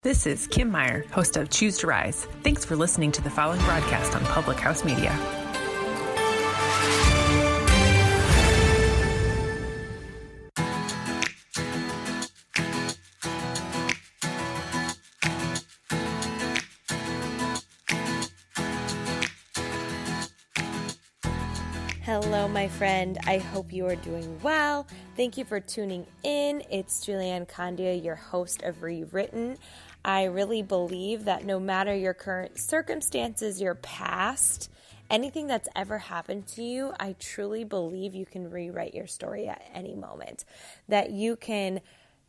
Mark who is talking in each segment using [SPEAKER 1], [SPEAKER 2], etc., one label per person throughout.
[SPEAKER 1] This is Kim Meyer, host of Choose to Rise. Thanks for listening to the following broadcast on Public House Media.
[SPEAKER 2] Hello, my friend. I hope you are doing well. Thank you for tuning in. It's Julianne Candia, your host of Rewritten. I really believe that no matter your current circumstances, your past, anything that's ever happened to you, I truly believe you can rewrite your story at any moment. That you can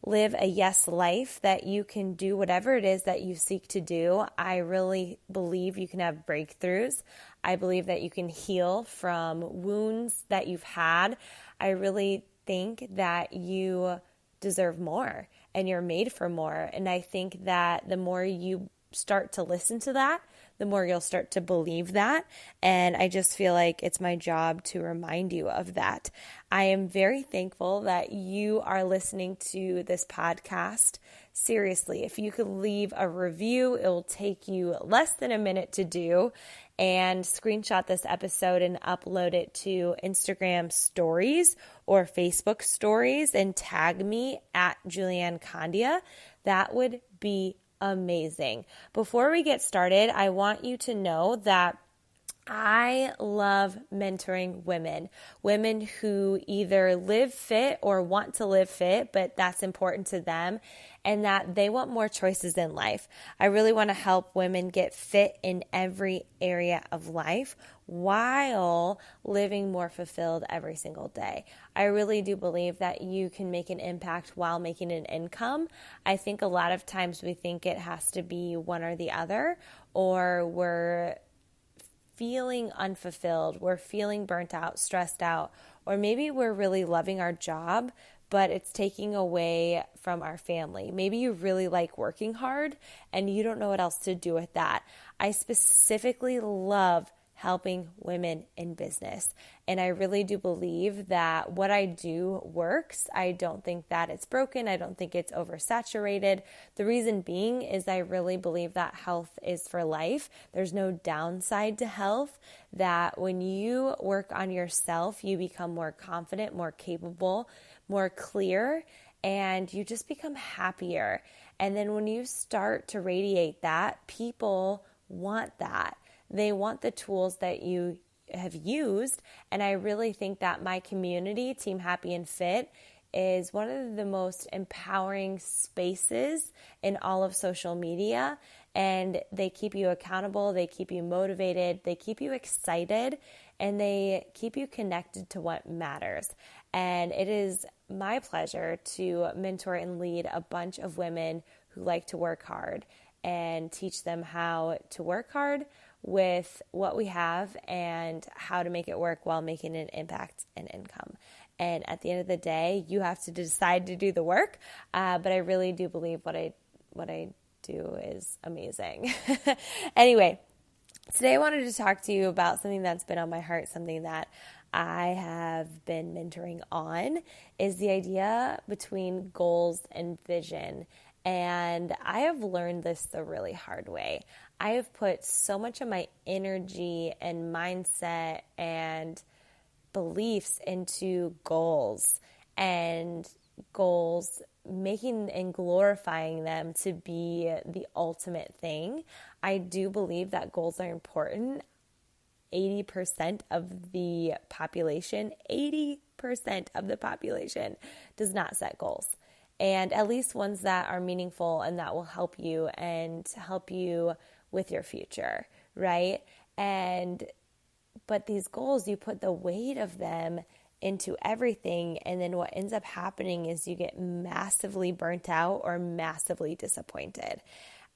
[SPEAKER 2] live a yes life, that you can do whatever it is that you seek to do. I really believe you can have breakthroughs. I believe that you can heal from wounds that you've had. I really think that you deserve more and you're made for more. And I think that the more you start to listen to that, the more you'll start to believe that. And I just feel like it's my job to remind you of that. I am very thankful that you are listening to this podcast. Seriously, if you could leave a review, it will take you less than a minute to do, and screenshot this episode and upload it to Instagram stories or Facebook stories and tag me at Julianne Candia. That would be amazing. Before we get started, I want you to know that I love mentoring women who either live fit or want to live fit, but that's important to them, and that they want more choices in life. I really want to help women get fit in every area of life while living more fulfilled every single day. I really do believe that you can make an impact while making an income. I think a lot of times we think it has to be one or the other, or we're feeling unfulfilled, we're feeling burnt out, stressed out, or maybe we're really loving our job, but it's taking away from our family. Maybe you really like working hard and you don't know what else to do with that. I specifically love helping women in business. And I really do believe that what I do works. I don't think that it's broken. I don't think it's oversaturated. The reason being is I really believe that health is for life. There's no downside to health, that when you work on yourself, you become more confident, more capable, more clear, and you just become happier. And then when you start to radiate that, people want that. They want the tools that you have used. And I really think that my community, Team Happy and Fit, is one of the most empowering spaces in all of social media. And they keep you accountable, they keep you motivated, they keep you excited, and they keep you connected to what matters. And it is my pleasure to mentor and lead a bunch of women who like to work hard and teach them how to work hard with what we have and how to make it work while making an impact and income. And at the end of the day, you have to decide to do the work. But I really do believe what I do is amazing. Anyway, today I wanted to talk to you about something that's been on my heart, something that I have been mentoring on, is the idea between goals and vision. And I have learned this the really hard way. I have put so much of my energy and mindset and beliefs into goals, making and glorifying them to be the ultimate thing. I do believe that goals are important. 80% of the population does not set goals. And at least ones that are meaningful and that will help you and help you with your future, right? But these goals, you put the weight of them into everything, and then what ends up happening is you get massively burnt out or massively disappointed.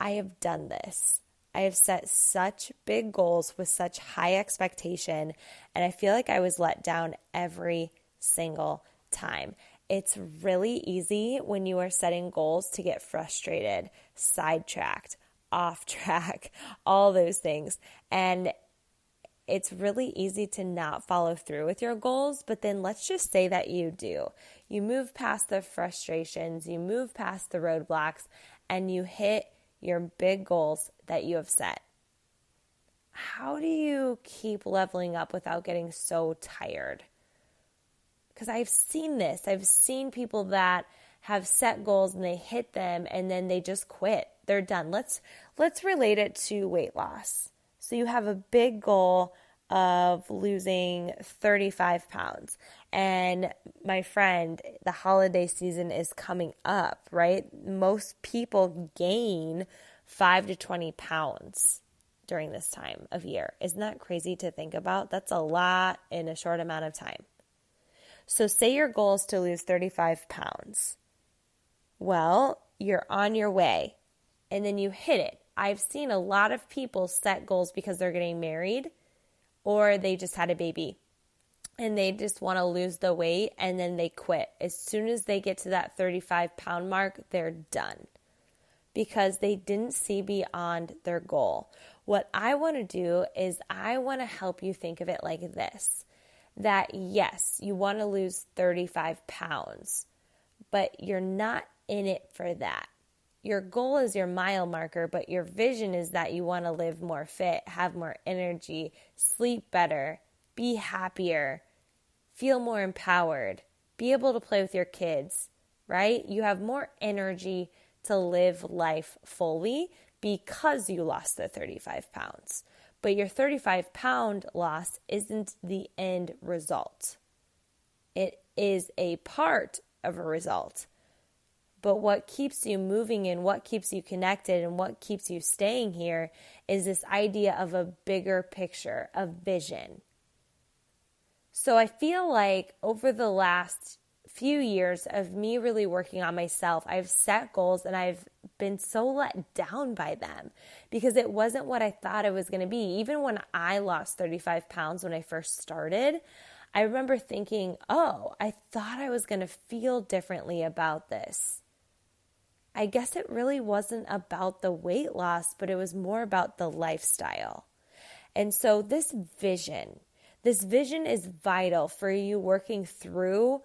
[SPEAKER 2] I have done this. I have set such big goals with such high expectation, and I feel like I was let down every single time. It's really easy when you are setting goals to get frustrated, sidetracked, off track, all those things. And it's really easy to not follow through with your goals, but then let's just say that you do. You move past the frustrations, you move past the roadblocks, and you hit your big goals that you have set? How do you keep leveling up without getting so tired? Because I've seen this. I've seen people that have set goals and they hit them and then they just quit. They're done. Let's relate it to weight loss. So you have a big goal of losing 35 pounds. And my friend, the holiday season is coming up, right? Most people gain 5 to 20 pounds during this time of year. Isn't that crazy to think about? That's a lot in a short amount of time. So say your goal is to lose 35 pounds. Well, you're on your way and then you hit it. I've seen a lot of people set goals because they're getting married or they just had a baby and they just want to lose the weight and then they quit. As soon as they get to that 35-pound mark, they're done because they didn't see beyond their goal. What I want to do is I want to help you think of it like this, that yes, you want to lose 35 pounds, but you're not in it for that. Your goal is your mile marker, but your vision is that you want to live more fit, have more energy, sleep better, be happier, feel more empowered, be able to play with your kids, right? You have more energy to live life fully because you lost the 35 pounds. But your 35-pound loss isn't the end result. It is a part of a result. But what keeps you moving and what keeps you connected and what keeps you staying here is this idea of a bigger picture, a vision. So I feel like over the last few years of me really working on myself, I've set goals and I've been so let down by them because it wasn't what I thought it was going to be. Even when I lost 35 pounds when I first started, I remember thinking, oh, I thought I was going to feel differently about this. I guess it really wasn't about the weight loss, but it was more about the lifestyle. And so this vision is vital for you working through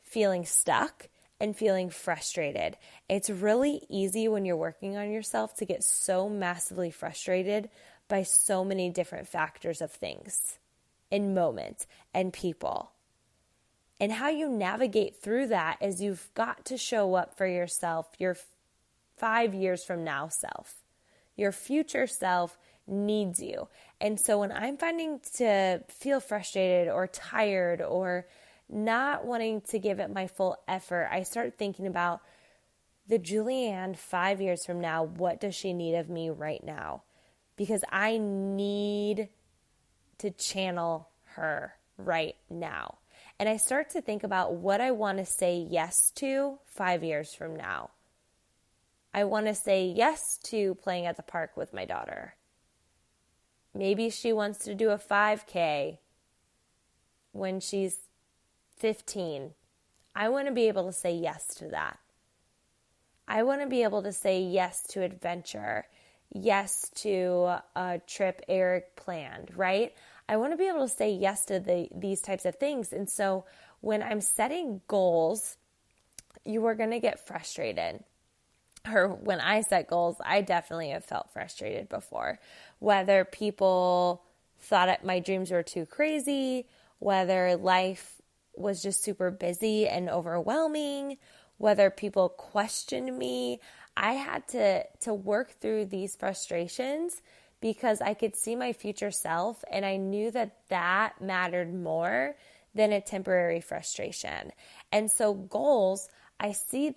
[SPEAKER 2] feeling stuck and feeling frustrated. It's really easy when you're working on yourself to get so massively frustrated by so many different factors of things and moments and people. And how you navigate through that is you've got to show up for yourself, your 5 years from now self. Your future self needs you. And so when I'm finding to feel frustrated or tired or not wanting to give it my full effort, I start thinking about the Julianne 5 years from now. What does she need of me right now? Because I need to channel her right now. And I start to think about what I want to say yes to 5 years from now. I want to say yes to playing at the park with my daughter. Maybe she wants to do a 5K when she's 15. I want to be able to say yes to that. I want to be able to say yes to adventure, yes to a trip Eric planned, right? I want to be able to say yes to these types of things. And so when I'm setting goals, you are going to get frustrated. Or when I set goals, I definitely have felt frustrated before. Whether people thought my dreams were too crazy, whether life was just super busy and overwhelming, whether people questioned me, I had to work through these frustrations because I could see my future self and I knew that mattered more than a temporary frustration. And so goals, I see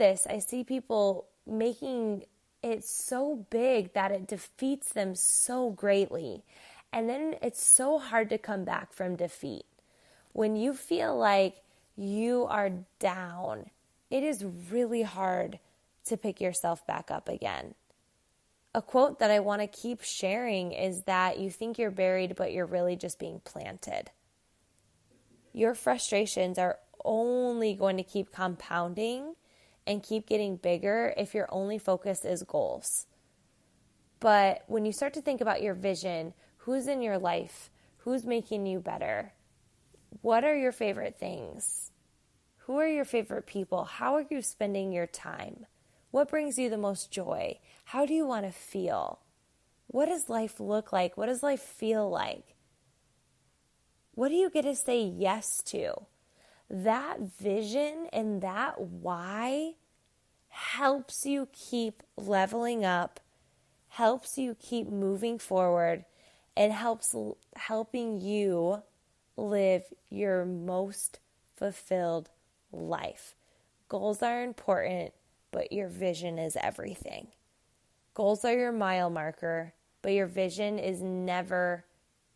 [SPEAKER 2] people making it so big that it defeats them so greatly. And then it's so hard to come back from defeat. When you feel like you are down, it is really hard to pick yourself back up again. A quote that I want to keep sharing is that you think you're buried, but you're really just being planted. Your frustrations are only going to keep compounding and keep getting bigger if your only focus is goals. But when you start to think about your vision, who's in your life? Who's making you better? What are your favorite things? Who are your favorite people? How are you spending your time? What brings you the most joy? How do you want to feel? What does life look like? What does life feel like? What do you get to say yes to? That vision and that why helps you keep leveling up, helps you keep moving forward, and helping you live your most fulfilled life. Goals are important, but your vision is everything. Goals are your mile marker, but your vision is never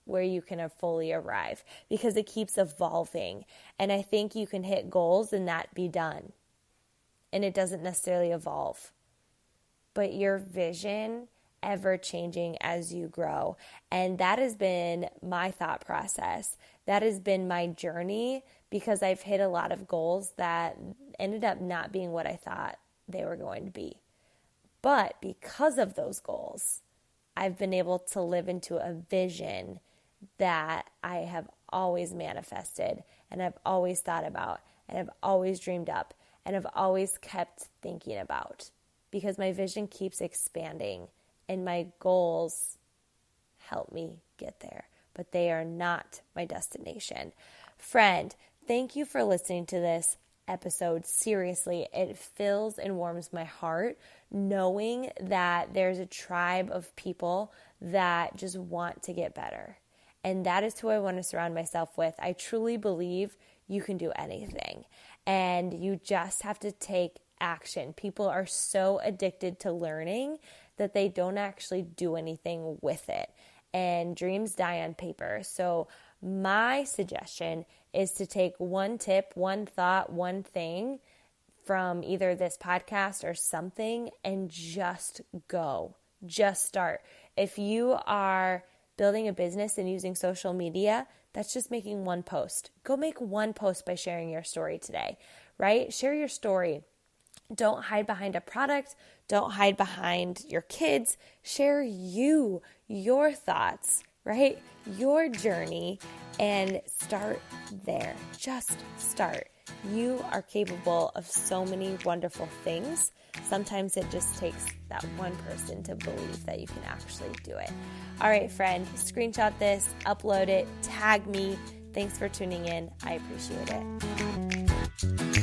[SPEAKER 2] where you can fully arrive because it keeps evolving. And I think you can hit goals and that be done. And it doesn't necessarily evolve. But your vision ever changing as you grow. And that has been my thought process. That has been my journey because I've hit a lot of goals that ended up not being what I thought they were going to be. But because of those goals, I've been able to live into a vision that I have always manifested and I've always thought about and I've always dreamed up and I've always kept thinking about because my vision keeps expanding and my goals help me get there, but they are not my destination. Friend, thank you for listening to this episode. Seriously, it fills and warms my heart knowing that there's a tribe of people that just want to get better. And that is who I want to surround myself with. I truly believe you can do anything and you just have to take action. People are so addicted to learning that they don't actually do anything with it. And dreams die on paper. So my suggestion is to take one tip, one thought, one thing from either this podcast or something and just go. Just start. If you are building a business and using social media, that's just making one post. Go make one post by sharing your story today, right? Share your story. Don't hide behind a product. Don't hide behind your kids. Share you, your thoughts, right? Your journey and start there. Just start. You are capable of so many wonderful things. Sometimes it just takes that one person to believe that you can actually do it. All right, friend, screenshot this, upload it, tag me. Thanks for tuning in. I appreciate it.